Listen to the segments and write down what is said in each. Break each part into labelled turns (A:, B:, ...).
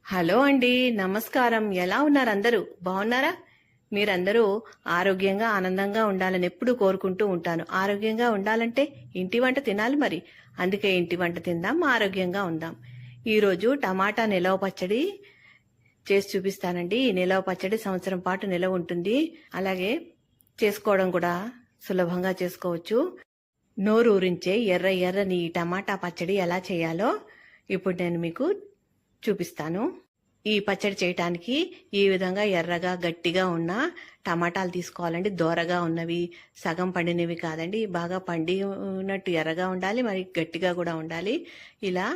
A: Hello అండి, నమస్కారం. ఎలా ఉన్నారు? అందరూ బాగున్నారా? మీరందరూ ఆరోగ్యంగా ఆనందంగా ఉండాలని ఎప్పుడు కోరుకుంటూ ఉంటాను. ఆరోగ్యంగా ఉండాలంటే ఇంటి వంట తినాలి మరి. అందుకే ఇంటి వంట తిందాం, ఆరోగ్యంగా ఉందాం. ఈరోజు టమాటా నిలవ పచ్చడి చేసి చూపిస్తానండి. ఈ నిలవ పచ్చడి సంవత్సరం పాటు నిలవ ఉంటుంది. అలాగే చేసుకోవడం కూడా సులభంగా చేసుకోవచ్చు. నోరు ఊరించే ఎర్ర ఎర్రని ఈ టమాటా పచ్చడి ఎలా చేయాలో ఇప్పుడు నేను మీకు చూపిస్తాను. ఈ పచ్చడి చేయటానికి ఈ విధంగా ఎర్రగా గట్టిగా ఉన్న టమాటాలు తీసుకోవాలండి. దోరగా ఉన్నవి, సగం పండినవి కాదండి, బాగా పండినట్టు ఎర్రగా ఉండాలి, మరి గట్టిగా కూడా ఉండాలి. ఇలా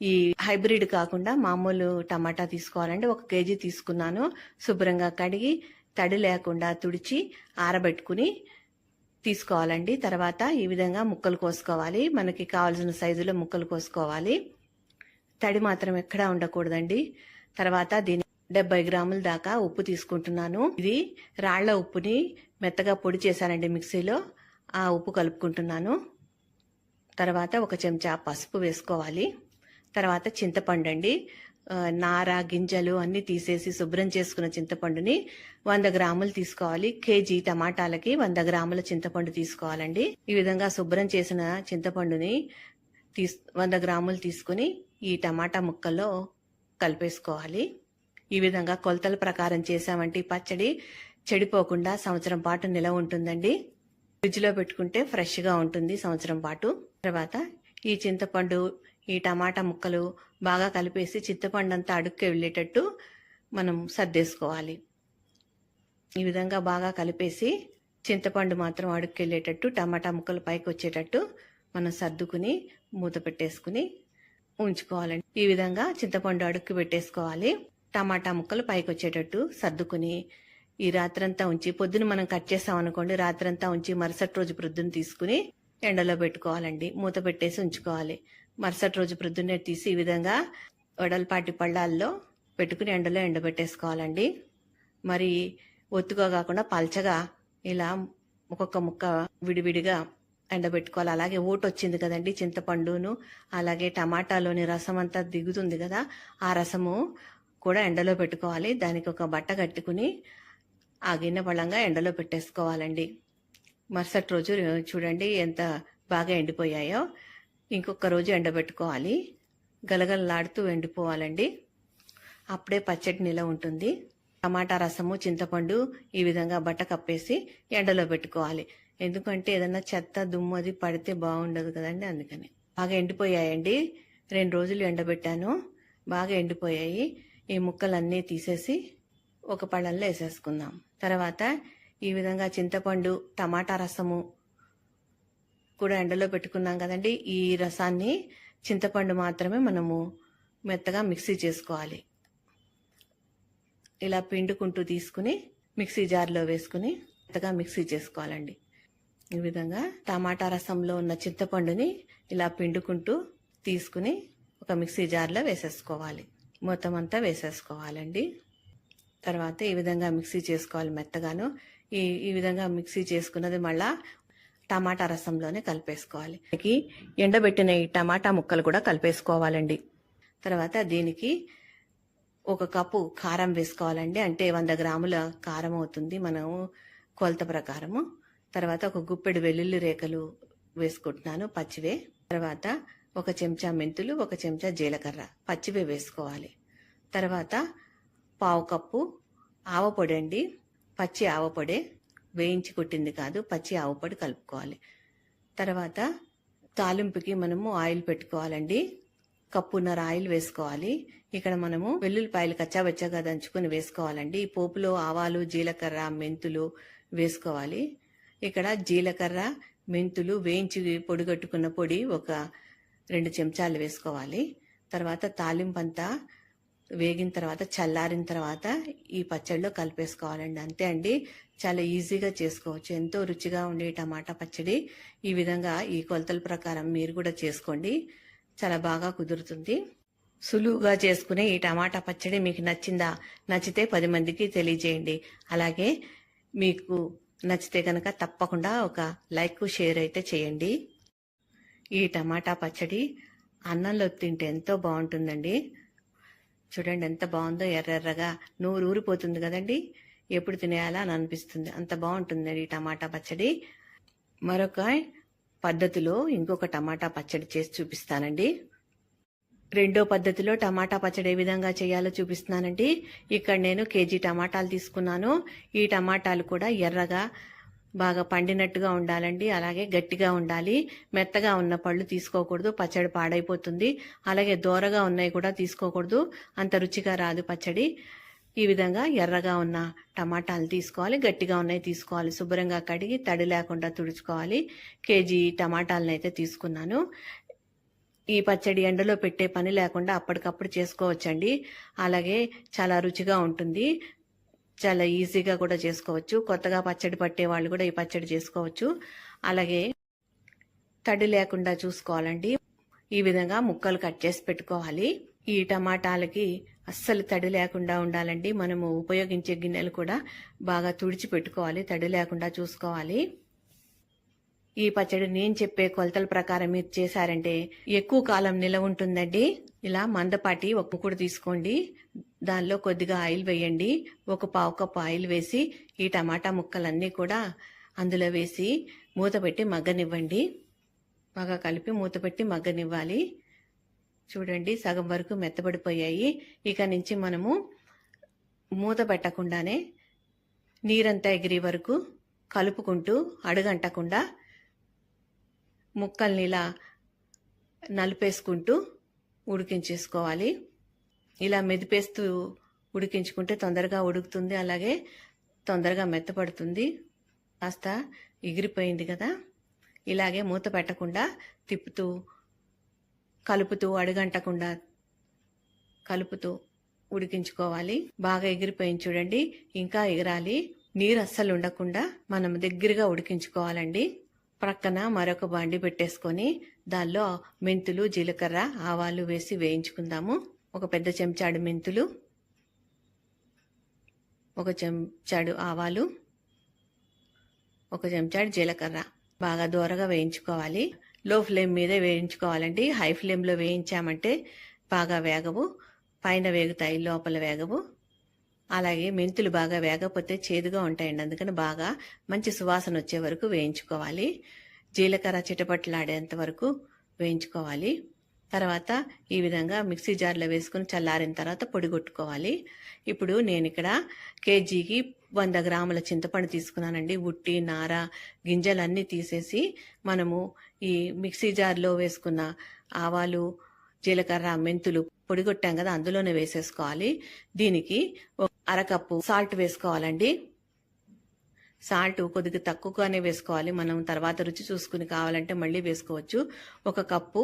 A: ఈ హైబ్రిడ్ కాకుండా మామూలు టమాటా తీసుకోవాలండి. 1 కేజీ తీసుకున్నాను. శుభ్రంగా కడిగి తడి లేకుండా తుడిచి ఆరబెట్టుకుని తీసుకోవాలండి. తర్వాత ఈ విధంగా ముక్కలు కోసుకోవాలి. మనకి కావాల్సిన సైజులో ముక్కలు కోసుకోవాలి. తడి మాత్రం ఎక్కడా ఉండకూడదండి. తర్వాత దీని 70 గ్రాముల దాకా ఉప్పు తీసుకుంటున్నాను. ఇది రాళ్ల ఉప్పుని మెత్తగా పొడి చేశానండి మిక్సీలో. ఆ ఉప్పు కలుపుకుంటున్నాను. తర్వాత 1 చెంచా పసుపు వేసుకోవాలి. తర్వాత చింతపండు అండి, నార గింజలు అన్ని తీసేసి శుభ్రం చేసుకున్న చింతపండుని 100 గ్రాములు తీసుకోవాలి. కేజీ టమాటాలకి 100 గ్రాముల చింతపండు తీసుకోవాలండి. ఈ విధంగా శుభ్రం చేసిన చింతపండుని 100 గ్రాములు తీసుకుని ఈ టమాటా ముక్కల్లో కలిపేసుకోవాలి. ఈ విధంగా కొలతల ప్రకారం చేసామంటే పచ్చడి చెడిపోకుండా సంవత్సరం పాటు నిలవ ఉంటుందండి. ఫ్రిడ్జ్ లో పెట్టుకుంటే ఫ్రెష్ గా ఉంటుంది సంవత్సరం పాటు. తర్వాత ఈ చింతపండు, ఈ టమాటా ముక్కలు బాగా కలిపేసి చింతపండు అంతా అడుక్కి వెళ్ళేటట్టు మనం సర్దేసుకోవాలి. ఈ విధంగా బాగా కలిపేసి చింతపండు మాత్రం అడుక్కి వెళ్ళేటట్టు, టమాటా ముక్కలు పైకి వచ్చేటట్టు మనం సర్దుకుని మూత పెట్టేసుకుని ఉంచుకోవాలండి. ఈ విధంగా చింతపండు అడుక్కి పెట్టేసుకోవాలి. టమాటా ముక్కలు పైకి వచ్చేటట్టు సర్దుకుని ఈ రాత్రంతా ఉంచి, పొద్దున మనం కట్ చేసాం అనుకోండి, రాత్రంతా ఉంచి మరుసటి రోజు ప్రొద్దున తీసుకుని ఎండలో పెట్టుకోవాలండి. మూత పెట్టేసి ఉంచుకోవాలి. మరుసటి రోజు ప్రొద్దున్నే తీసి ఈ విధంగా వడలపాటి పళ్ళాల్లో పెట్టుకుని ఎండలో ఎండబెట్టేసుకోవాలండి. మరి ఒత్తుగా కాకుండా పల్చగా ఇలా ఒక్కొక్క ముక్క విడివిడిగా ఎండబెట్టుకోవాలి. అలాగే ఊట వచ్చింది కదండి చింతపండును, అలాగే టమాటాలోని రసం అంతా దిగుతుంది కదా, ఆ రసము కూడా ఎండలో పెట్టుకోవాలి. దానికి ఒక బట్ట కట్టుకుని ఆ గిన్నె పళ్ళంగా ఎండలో పెట్టేసుకోవాలండి. మరుసటి రోజు చూడండి ఎంత బాగా ఎండిపోయాయో. ఇంకొక రోజు ఎండబెట్టుకోవాలి. గలగలలాడుతూ ఎండిపోవాలండి. అప్పుడే పచ్చడి నిలవ ఉంటుంది. టమాటా రసము, చింతపండు ఈ విధంగా బట్ట కప్పేసి ఎండలో పెట్టుకోవాలి. ఎందుకంటే ఏదన్నా చెత్త దుమ్ము అది పడితే బాగుండదు కదండి, అందుకని. బాగా ఎండిపోయాయండి. 2 రోజులు ఎండబెట్టాను, బాగా ఎండిపోయాయి. ఈ ముక్కలన్నీ తీసేసి ఒక పళ్ళల్లో వేసేసుకుందాం. తర్వాత ఈ విధంగా చింతపండు, టమాటా రసము కూడా ఎండలో పెట్టుకున్నాం కదండి. ఈ రసాన్ని, చింతపండు మాత్రమే మనము మెత్తగా మిక్సీ చేసుకోవాలి. ఇలా పిండుకుంటూ తీసుకుని మిక్సీ జార్లో వేసుకుని మెత్తగా మిక్సీ చేసుకోవాలండి. ఈ విధంగా టమాటా రసంలో ఉన్న చింతపండుని ఇలా పిండుకుంటూ తీసుకుని ఒక మిక్సీ జార్లో వేసేసుకోవాలి. మొత్తం అంతా వేసేసుకోవాలండి. తర్వాత ఈ విధంగా మిక్సీ చేసుకోవాలి మెత్తగాను. ఈ విధంగా మిక్సీ చేసుకున్నది మళ్ళా టమాటా రసంలోనే కలిపేసుకోవాలి. ఎండబెట్టిన ఈ టమాటా ముక్కలు కూడా కలిపేసుకోవాలండి. తర్వాత దీనికి 1 కప్పు కారం వేసుకోవాలండి. అంటే 100 గ్రాముల కారం అవుతుంది మనం కొలత ప్రకారము. తర్వాత 1 గుప్పెడు వెల్లుల్లి రేఖలు వేసుకుంటున్నాను, పచ్చివే. తర్వాత 1 చెంచా మెంతులు, 1 చెంచా జీలకర్ర పచ్చివే వేసుకోవాలి. తర్వాత 1/2 కప్పు ఆవపొడి అండి, పచ్చి ఆవపొడి, వేయించి కొట్టింది కాదు, పచ్చి ఆవపొడి కలుపుకోవాలి. తర్వాత తాలింపుకి మనము ఆయిల్ పెట్టుకోవాలండి. 1.5 కప్పు ఆయిల్ వేసుకోవాలి. ఇక్కడ మనము వెల్లుల్లిపాయలు కచ్చాబచ్చాగా దంచుకుని వేసుకోవాలండి. ఈ పోపులో ఆవాలు, జీలకర్ర, మెంతులు వేసుకోవాలి. ఇక్కడ జీలకర్ర, మెంతులు వేయించి పొడిగట్టుకున్న పొడి 2 చెంచాలు వేసుకోవాలి. తర్వాత తాలింపు అంతా వేగిన తర్వాత, చల్లారిన తర్వాత ఈ పచ్చడిలో కలిపేసుకోవాలండి. అంతే అండి, చాలా ఈజీగా చేసుకోవచ్చు. ఎంతో రుచిగా ఉండే టమాటా పచ్చడి ఈ విధంగా ఈ కొలతల ప్రకారం మీరు కూడా చేసుకోండి. చాలా బాగా కుదురుతుంది. సులువుగా చేసుకునే ఈ టమాటా పచ్చడి మీకు నచ్చిందా? నచ్చితే 10 మందికి తెలియజేయండి. అలాగే మీకు నచ్చితే కనుక తప్పకుండా ఒక లైక్, షేర్ అయితే చేయండి. ఈ టమాటా పచ్చడి అన్నంలో తింటే ఎంతో బాగుంటుందండి. చూడండి ఎంత బాగుందో, ఎర్రెర్రగా నూరూరిపోతుంది కదండి. ఎప్పుడు తినేయాలా అని అనిపిస్తుంది, అంత బాగుంటుందండి ఈ టమాటా పచ్చడి. మరొక పద్ధతిలో ఇంకొక టమాటా పచ్చడి చేసి చూపిస్తానండి. రెండో పద్ధతిలో టమాటా పచ్చడి ఏ విధంగా చేయాలో చూపిస్తున్నానండి. ఇక్కడ నేను కేజీ టమాటాలు తీసుకున్నాను. ఈ టమాటాలు కూడా ఎర్రగా బాగా పండినట్టుగా ఉండాలండి, అలాగే గట్టిగా ఉండాలి. మెత్తగా ఉన్న పళ్ళు తీసుకోకూడదు, పచ్చడి పాడైపోతుంది. అలాగే దోరగా ఉన్నాయి కూడా తీసుకోకూడదు, అంత రుచిగా రాదు పచ్చడి. ఈ విధంగా ఎర్రగా ఉన్న టమాటాలు తీసుకోవాలి, గట్టిగా ఉన్నాయి తీసుకోవాలి. శుభ్రంగా కడిగి తడి లేకుండా తుడుచుకోవాలి. కేజీ టమాటాలను అయితే తీసుకున్నాను. ఈ పచ్చడి ఎండలో పెట్టే పని లేకుండా అప్పటికప్పుడు చేసుకోవచ్చండి. అలాగే చాలా రుచిగా ఉంటుంది, చాలా ఈజీగా కూడా చేసుకోవచ్చు. కొత్తగా పచ్చడి పట్టే వాళ్ళు కూడా ఈ పచ్చడి చేసుకోవచ్చు. అలాగే తడి లేకుండా చూసుకోవాలండి. ఈ విధంగా ముక్కలు కట్ చేసి పెట్టుకోవాలి. ఈ టమాటాలకి అస్సలు తడి లేకుండా ఉండాలండి. మనము ఉపయోగించే గిన్నెలు కూడా బాగా తుడిచి పెట్టుకోవాలి, తడి లేకుండా చూసుకోవాలి. ఈ పచ్చడి నేను చెప్పే కొలతల ప్రకారం మీరు చేశారంటే ఎక్కువ కాలం నిలవ ఉంటుందండి. ఇలా మందపాటి ఒక ముక్కుడు తీసుకోండి, దానిలో కొద్దిగా ఆయిల్ వేయండి. ఒక పావు కప్పు ఆయిల్ వేసి ఈ టమాటా ముక్కలన్నీ కూడా అందులో వేసి మూత పెట్టి మగ్గనివ్వండి. బాగా కలిపి మూత పెట్టి మగ్గనివ్వాలి. చూడండి సగం వరకు మెత్తబడిపోయాయి. ఇక నుంచి మనము మూత పెట్టకుండానే నీరంతా ఎగిరి వరకు కలుపుకుంటూ అడుగంటకుండా ముక్కల్ని ఇలా నలిపేసుకుంటూ ఉడికించేసుకోవాలి. ఇలా మెదిపేస్తూ ఉడికించుకుంటే తొందరగా ఉడుకుతుంది, అలాగే తొందరగా మెత్తపడుతుంది. కాస్త ఎగిరిపోయింది కదా, ఇలాగే మూత పెట్టకుండా తిప్పుతూ కలుపుతూ అడుగంటకుండా కలుపుతూ ఉడికించుకోవాలి. బాగా ఎగిరిపోయింది చూడండి, ఇంకా ఎగరాలి. నీరు అస్సలు ఉండకుండా మనం దగ్గరగా ఉడికించుకోవాలండి. ప్రక్కన మరొక బాండి పెట్టేసుకొని దానిలో మెంతులు, జీలకర్ర, ఆవాలు వేసి వేయించుకుందాము. ఒక పెద్ద చెంచాడు మెంతులు, ఒక చెంచాడు ఆవాలు, ఒక చెంచాడు జీలకర్ర బాగా దూరగా వేయించుకోవాలి. లో ఫ్లేమ్ మీదే వేయించుకోవాలండి. హై ఫ్లేమ్లో వేయించామంటే బాగా వేగవు, పైన వేగుతాయి, లోపల వేగవు. అలాగే మెంతులు బాగా వేగకపోతే చేదుగా ఉంటాయండి, అందుకని బాగా మంచి సువాసన వచ్చే వరకు వేయించుకోవాలి. జీలకర్ర చిటపట్లాడేంత వరకు వేయించుకోవాలి. తర్వాత ఈ విధంగా మిక్సీ జార్లో వేసుకుని చల్లారిన తర్వాత పొడి కొట్టుకోవాలి. ఇప్పుడు నేను ఇక్కడ కేజీకి 100 గ్రాముల చింతపండు తీసుకున్నానండి. ఉట్టి, నార, గింజలన్నీ తీసేసి మనము ఈ మిక్సీ జార్లో వేసుకున్న ఆవాలు, జీలకర్ర, మెంతులు పొడి కొట్టాం కదా, అందులోనే వేసేసుకోవాలి. దీనికి అరకప్పు సాల్ట్ వేసుకోవాలండి. సాల్ట్ కొద్దిగా తక్కువగానే వేసుకోవాలి, మనం తర్వాత రుచి చూసుకుని కావాలంటే మళ్ళీ వేసుకోవచ్చు. 1 కప్పు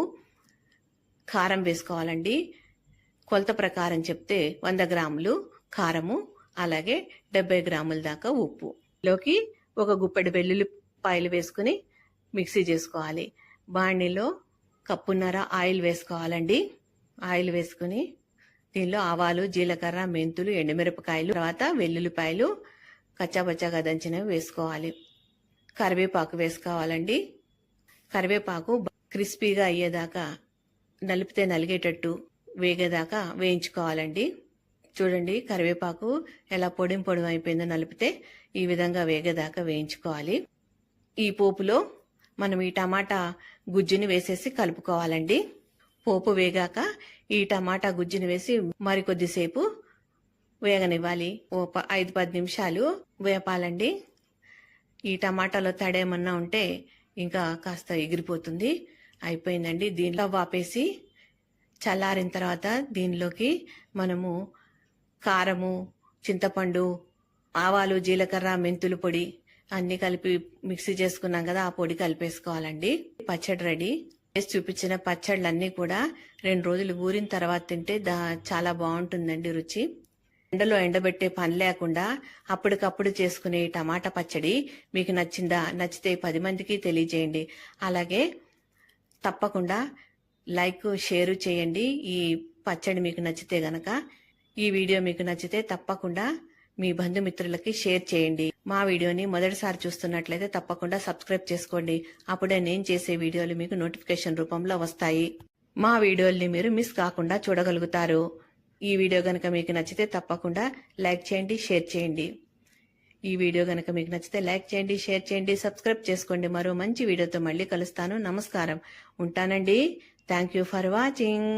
A: కారం వేసుకోవాలండి. కొలత ప్రకారం చెప్తే 100 గ్రాములు కారము, అలాగే 70 గ్రాముల దాకా ఉప్పు. లోకి 1 గుప్పెడు వెల్లుల్లిపాయలు వేసుకుని మిక్సీ చేసుకోవాలి. బాణీలో కప్పున్నర ఆయిల్ వేసుకోవాలండి. ఆయిల్ వేసుకుని దీనిలో ఆవాలు, జీలకర్ర, మెంతులు, ఎండుమిరపకాయలు, తర్వాత వెల్లుల్లిపాయలు కచ్చాపచ్చాగా దంచినవి వేసుకోవాలి. కరివేపాకు వేసుకోవాలండి. కరివేపాకు క్రిస్పీగా అయ్యేదాకా నలిపితే నలిగేటట్టు వేగేదాకా వేయించుకోవాలండి. చూడండి కరివేపాకు ఎలా పొడి అయిపోయిందో నలిపితే ఈ విధంగా వేగేదాకా వేయించుకోవాలి. ఈ పోపులో మనం ఈ టమాటా గుజ్జుని వేసేసి కలుపుకోవాలండి. పోపు వేగాక ఈ టమాటా గుజ్జుని వేసి మరికొద్దిసేపు వేగనివ్వాలి. 5-10 నిమిషాలు వేపాలండి. ఈ టమాటాలో తడేమన్నా ఉంటే ఇంకా కాస్త ఎగిరిపోతుంది. అయిపోయిందండి. దీనిలో వాపేసి చల్లారిన తర్వాత దీనిలోకి మనము కారము, చింతపండు, ఆవాలు, జీలకర్ర, మెంతులు పొడి అన్ని కలిపి మిక్సీ చేసుకున్నాం కదా, ఆ పొడి కలిపేసుకోవాలండి. పచ్చడి రెడీ. చేసి చూపించిన పచ్చళ్ళన్నీ కూడా 2 రోజులు ఊరిన తర్వాత తింటే చాలా బాగుంటుందండి రుచి. ఎండలో ఎండబెట్టే పని లేకుండా అప్పటికప్పుడు చేసుకునే టమాటా పచ్చడి మీకు నచ్చిందా? నచ్చితే 10 మందికి తెలియజేయండి. అలాగే తప్పకుండా లైక్, షేర్ చేయండి. ఈ పచ్చడి మీకు నచ్చితే గనక, ఈ వీడియో మీకు నచ్చితే తప్పకుండా మీ బంధుమిత్రులకి షేర్ చేయండి. మా వీడియోని మొదటిసారి చూస్తున్నట్లయితే తప్పకుండా సబ్స్క్రైబ్ చేసుకోండి. అప్పుడే నేను చేసే వీడియోలు మీకు నోటిఫికేషన్ రూపంలో వస్తాయి. మా వీడియోల్ని మీరు మిస్ కాకుండా చూడగలుగుతారు. ఈ వీడియో గనక మీకు నచ్చితే తప్పకుండా లైక్ చేయండి, షేర్ చేయండి. ఈ వీడియో గనక మీకు నచ్చితే లైక్ చేయండి, షేర్ చేయండి, సబ్స్క్రైబ్ చేసుకోండి. మరో మంచి వీడియోతో మళ్ళీ కలుస్తాను. నమస్కారం. ఉంటానండి. Thank you for watching.